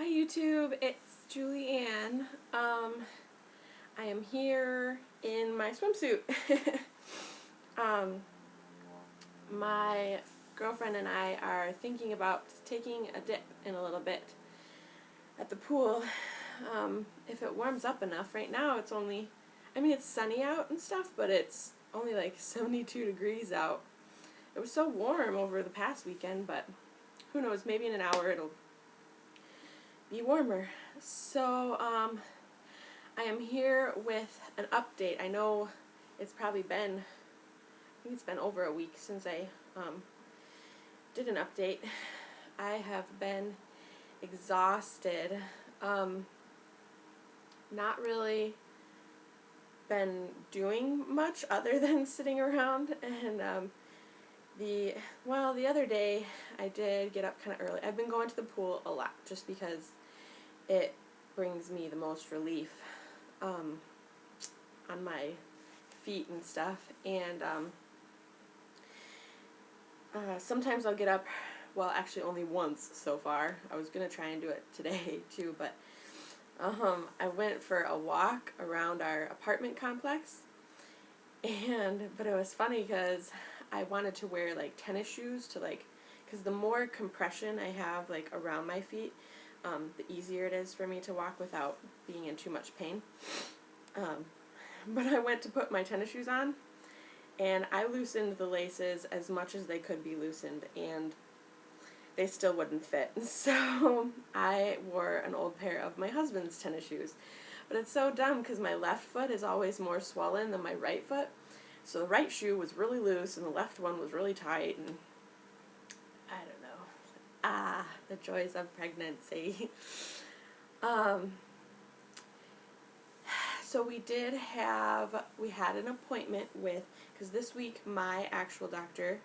Hi YouTube, it's Julianne. I am here in my swimsuit. My girlfriend and I are thinking about taking a dip in a little bit at the pool. If it warms up enough. Right now it's only, it's sunny out and stuff, but it's only like 72 degrees out. It was so warm over the past weekend, but who knows, maybe in an hour it'll be warmer. So, I am here with an update. I know it's probably been, I think it's been over a week since I did an update. I have been exhausted. Not really been doing much other than sitting around, and the other day I did get up kind of early. I've been going to the pool a lot just because it brings me the most relief on my feet and stuff, and sometimes I'll get up, well, actually only once so far. I was going to try and do it today too, but I went for a walk around our apartment complex, but it was funny because I wanted to wear like tennis shoes to because the more compression I have like around my feet, the easier it is for me to walk without being in too much pain. But I went to put my tennis shoes on, and I loosened the laces as much as they could be loosened, and they still wouldn't fit. So I wore an old pair of my husband's tennis shoes. But it's so dumb because my left foot is always more swollen than my right foot. So the right shoe was really loose and the left one was really tight, and I don't know. The joys of pregnancy. So we had an appointment because this week my actual doctor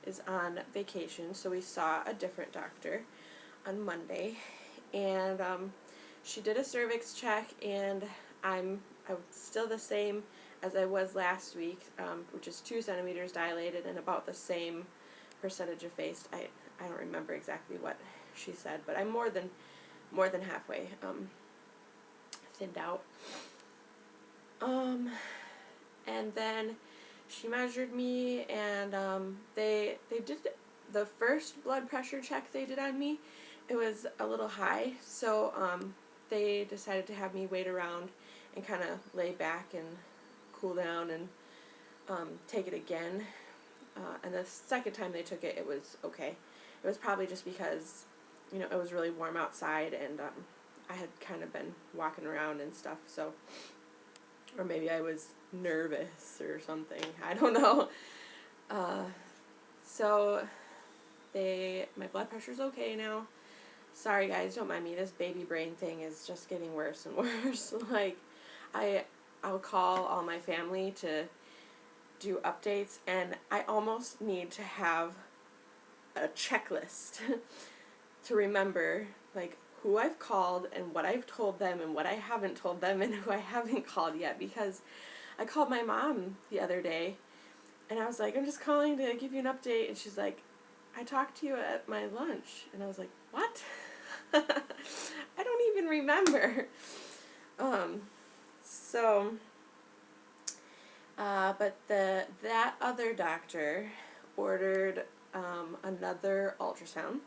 is on vacation, so we saw a different doctor on Monday, and she did a cervix check, and I'm still the same as I was last week, which is 2 centimeters dilated and about the same percentage effaced. I don't remember exactly what she said, but I'm more than halfway thinned out. And then she measured me, and they did the first blood pressure check they did on me. It was a little high, so they decided to have me wait around and kind of lay back and cool down and take it again. And the second time they took it, it was okay. It was probably just because, it was really warm outside, and I had kind of been walking around and stuff, so, or maybe I was nervous or something. I don't know. So my blood pressure's okay now. Sorry guys, don't mind me. This baby brain thing is just getting worse and worse. I'll call all my family to do updates, and I almost need to have a checklist to remember who I've called and what I've told them and what I haven't told them and who I haven't called yet, because I called my mom the other day and I was like, I'm just calling to give you an update, and she's like, I talked to you at my lunch, and I was like, what? I don't even remember. But that other doctor ordered another ultrasound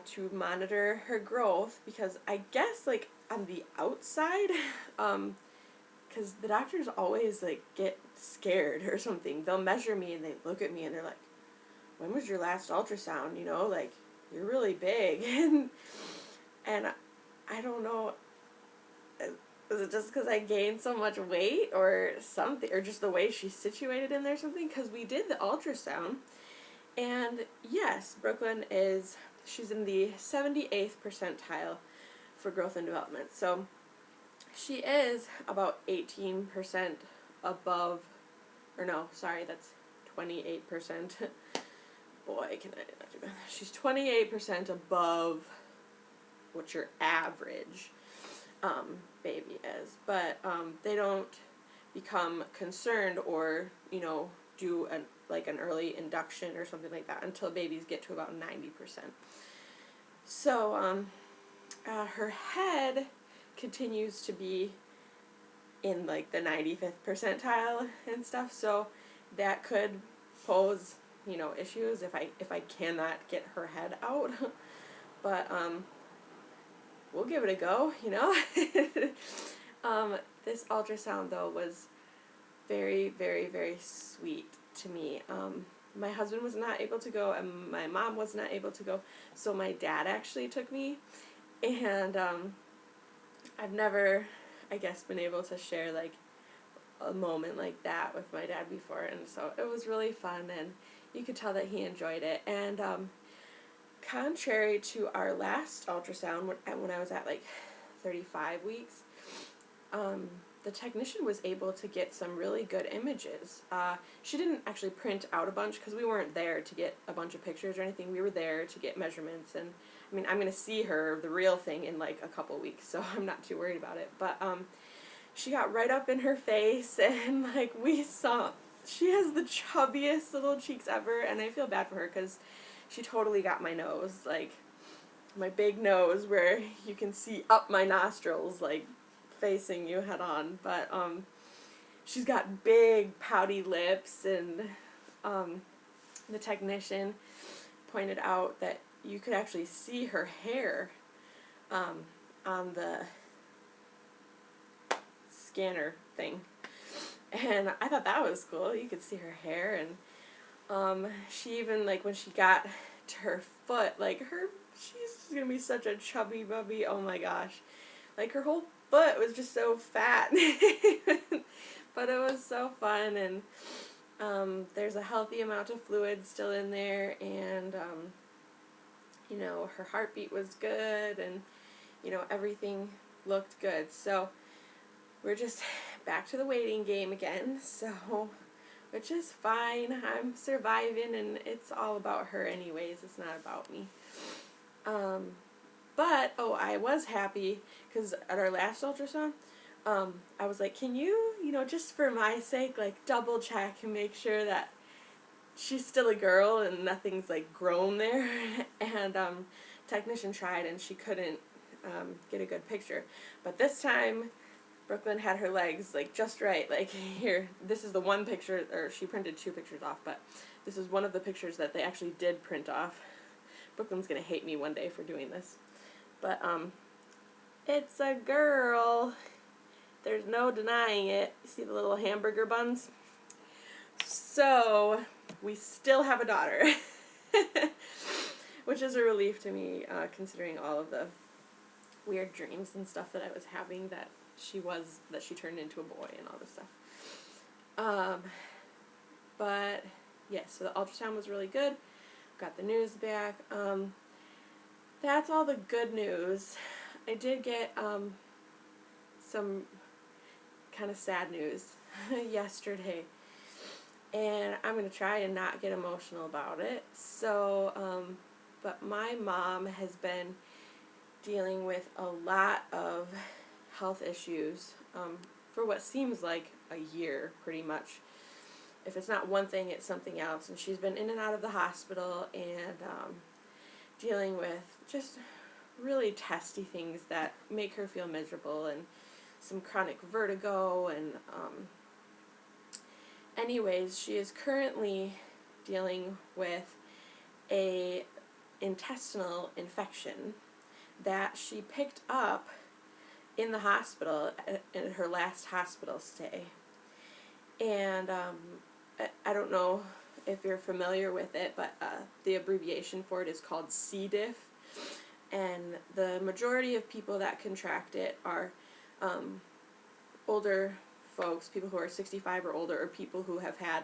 to monitor her growth, because I guess on the outside, because the doctors always get scared or something. They'll measure me and they look at me and they're like, when was your last ultrasound? You're really big. and I don't know, is it just because I gained so much weight or something, or just the way she's situated in there or something? Because we did the ultrasound, and yes, Brooklyn she's in the 78th percentile for growth and development. So she is about 18% above, or no, sorry, that's 28%. Boy, can I not do that. She's 28% above what your average baby is. But they don't become concerned or, do an early induction or something like that until babies get to about 90%. So her head continues to be in like the 95th percentile and stuff, so that could pose, you know, issues if I cannot get her head out. But we'll give it a go, you know. This ultrasound though was very, very, very sweet to me. My husband was not able to go, and my mom was not able to go, so my dad actually took me, and I've never, I guess, been able to share like a moment like that with my dad before, and so it was really fun, and you could tell that he enjoyed it. And contrary to our last ultrasound, when I was at like 35 weeks, the technician was able to get some really good images. She didn't actually print out a bunch because we weren't there to get a bunch of pictures or anything. We were there to get measurements, and I mean, I'm going to see her, the real thing, in like a couple weeks, so I'm not too worried about it. But she got right up in her face, and like we saw, she has the chubbiest little cheeks ever, and I feel bad for her because she totally got my nose, like my big nose where you can see up my nostrils, like facing you head on. But she's got big pouty lips, and the technician pointed out that you could actually see her hair on the scanner thing, and I thought that was cool. You could see her hair, and she even, like, when she got to her foot, like, she's gonna be such a chubby bubby, oh my gosh, like, her whole foot was just so fat. But it was so fun, and there's a healthy amount of fluid still in there, and you know, her heartbeat was good, and you know, everything looked good. So we're just back to the waiting game again, so, which is fine. I'm surviving, and it's all about her anyways. It's not about me. But, oh, I was happy, because at our last ultrasound, I was like, can you, you know, just for my sake, like, double check and make sure that she's still a girl and nothing's, like, grown there. And technician tried, and she couldn't get a good picture. But this time, Brooklyn had her legs, like, just right. Like, here, this is the one picture, or she printed 2 pictures off, but this is one of the pictures that they actually did print off. Brooklyn's gonna hate me one day for doing this. But, it's a girl. There's no denying it. You see the little hamburger buns? So, we still have a daughter. Which is a relief to me, considering all of the weird dreams and stuff that I was having, that she turned into a boy and all this stuff. But, yeah, so the ultrasound was really good. Got the news back. That's all the good news. I did get some kind of sad news yesterday, and I'm going to try and not get emotional about it. So, but my mom has been dealing with a lot of health issues for what seems like a year, pretty much. If it's not one thing, it's something else. And she's been in and out of the hospital, and dealing with just really testy things that make her feel miserable, and some chronic vertigo, and anyways, she is currently dealing with a intestinal infection that she picked up in the hospital in her last hospital stay. And I don't know if you're familiar with it, but the abbreviation for it is called c-diff, and the majority of people that contract it are older folks, people who are 65 or older, or people who have had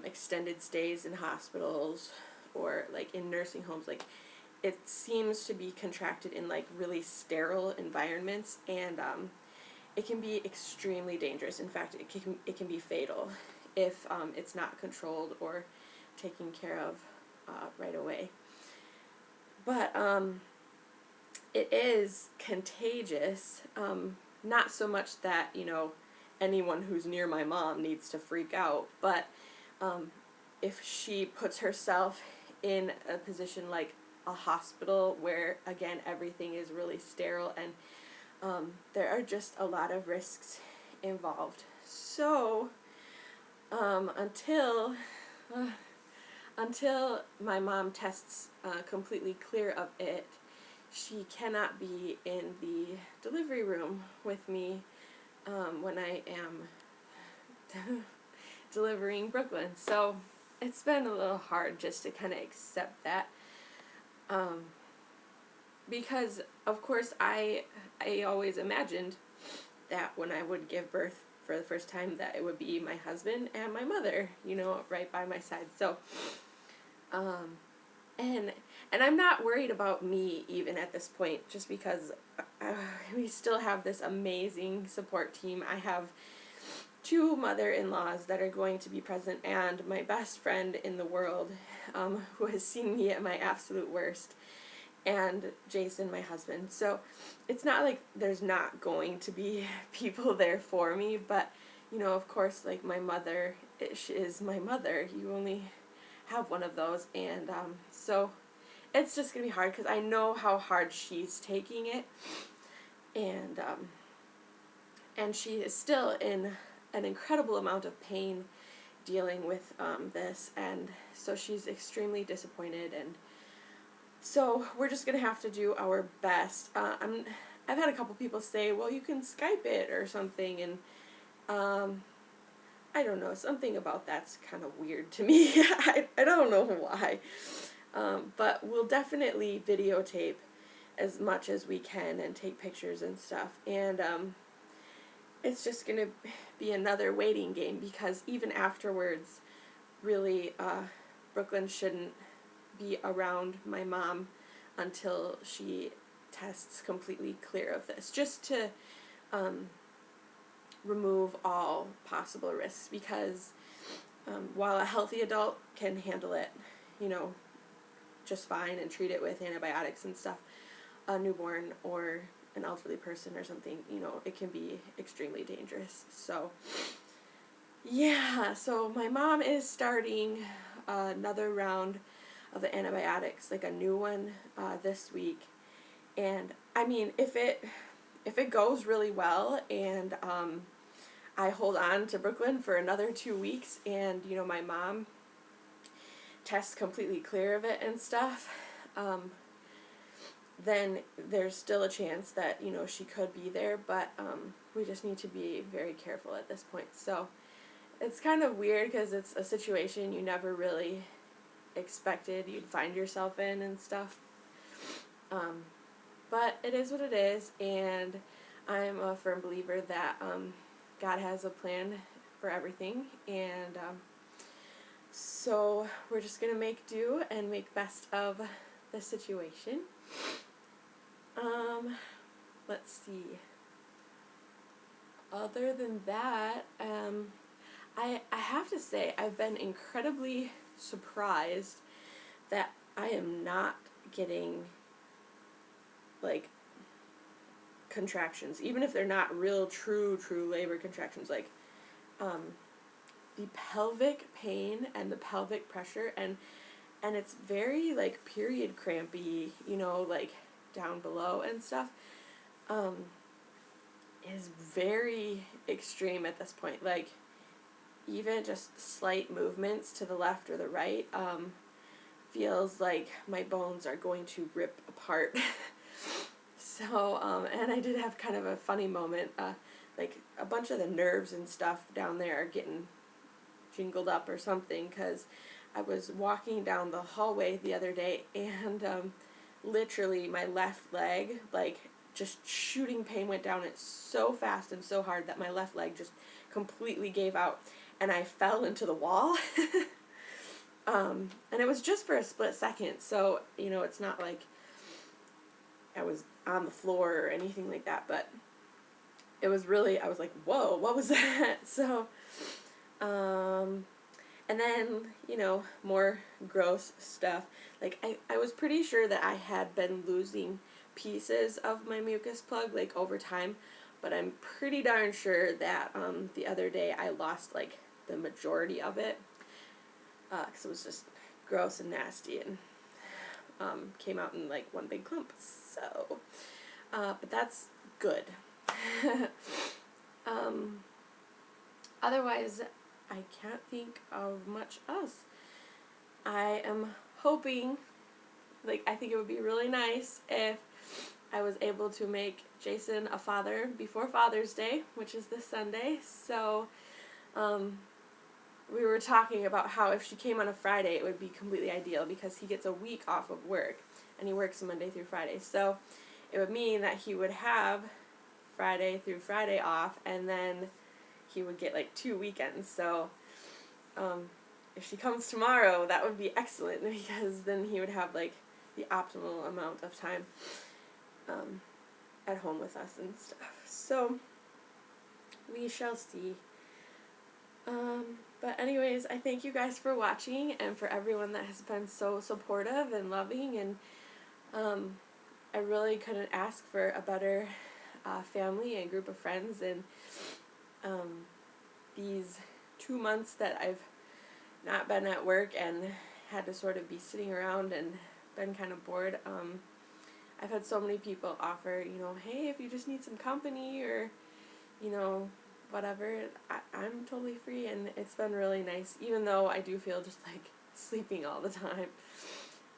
extended stays in hospitals or like in nursing homes. Like, it seems to be contracted in like really sterile environments, and it can be extremely dangerous. In fact, it can be fatal if it's not controlled or taken care of right away. But it is contagious. Not so much that, you know, anyone who's near my mom needs to freak out, but if she puts herself in a position like a hospital where, again, everything is really sterile, and there are just a lot of risks involved. So, um, until uh, until my mom tests completely clear of it, she cannot be in the delivery room with me when I am delivering Brooklyn. So it's been a little hard just to kind of accept that. Um, because, of course, I always imagined that when I would give birth for the first time, that it would be my husband and my mother, right by my side. So, um, and I'm not worried about me even at this point, just because we still have this amazing support team. I have two mother-in-laws that are going to be present, and my best friend in the world, who has seen me at my absolute worst, and Jason, my husband. So it's not like there's not going to be people there for me, but, of course, like, my mother is my mother. You only have one of those, and so it's just going to be hard, because I know how hard she's taking it, and she is still in an incredible amount of pain dealing with this, and so she's extremely disappointed, and so we're just going to have to do our best. I've had a couple people say, well, you can Skype it or something, and I don't know, something about that's kind of weird to me. I don't know why. But we'll definitely videotape as much as we can and take pictures and stuff. And it's just going to be another waiting game, because even afterwards, really, Brooklyn shouldn't be around my mom until she tests completely clear of this, just to remove all possible risks, because while a healthy adult can handle it, just fine and treat it with antibiotics and stuff, a newborn or an elderly person or something, it can be extremely dangerous. So, yeah, so my mom is starting another round of the antibiotics, like a new one, this week. And I mean, if it goes really well, and I hold on to Brooklyn for another 2 weeks, and my mom tests completely clear of it and stuff, then there's still a chance that she could be there, but we just need to be very careful at this point. So it's kind of weird, because it's a situation you never really expected you'd find yourself in and stuff, but it is what it is, and I'm a firm believer that God has a plan for everything, and so we're just gonna make do and make best of the situation. Let's see. Other than that, I have to say I've been incredibly surprised that I am not getting, like, contractions, even if they're not real true labor contractions, like the pelvic pain and the pelvic pressure, and it's very, like, period crampy, like down below and stuff, is very extreme at this point. Like, even just slight movements to the left or the right feels like my bones are going to rip apart. So, and I did have kind of a funny moment, like, a bunch of the nerves and stuff down there are getting jingled up or something, because I was walking down the hallway the other day, and literally my left leg, like, just shooting pain went down it so fast and so hard that my left leg just completely gave out, and I fell into the wall. And it was just for a split second, so, it's not like I was on the floor or anything like that, but it was really, I was like, whoa, what was that? So, and then, more gross stuff. Like, I was pretty sure that I had been losing pieces of my mucus plug, like, over time, but I'm pretty darn sure that the other day I lost, like, the majority of it, because it was just gross and nasty, and came out in like one big clump. So, but that's good. Otherwise, I can't think of much else. I am hoping, like, I think it would be really nice if I was able to make Jason a father before Father's Day, which is this Sunday. So, we were talking about how if she came on a Friday, it would be completely ideal because he gets a week off of work, and he works Monday through Friday. So, it would mean that he would have Friday through Friday off, and then he would get like 2 weekends. So, if she comes tomorrow, that would be excellent because then he would have like the optimal amount of time at home with us and stuff. So, we shall see. But anyways, I thank you guys for watching and for everyone that has been so supportive and loving, and I really couldn't ask for a better family and group of friends, and these 2 months that I've not been at work and had to sort of be sitting around and been kind of bored, I've had so many people offer, hey, if you just need some company or, whatever, I'm totally free, and it's been really nice, even though I do feel just like sleeping all the time.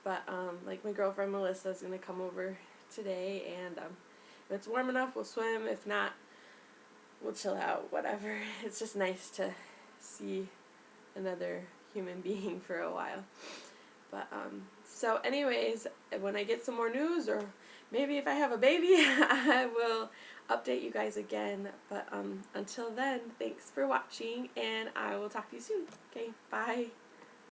But, like, my girlfriend Melissa is going to come over today, and if it's warm enough, we'll swim. If not, we'll chill out, whatever. It's just nice to see another human being for a while. But, so anyways, when I get some more news, or maybe if I have a baby, I will update you guys again. But, until then, thanks for watching, and I will talk to you soon. Okay, bye.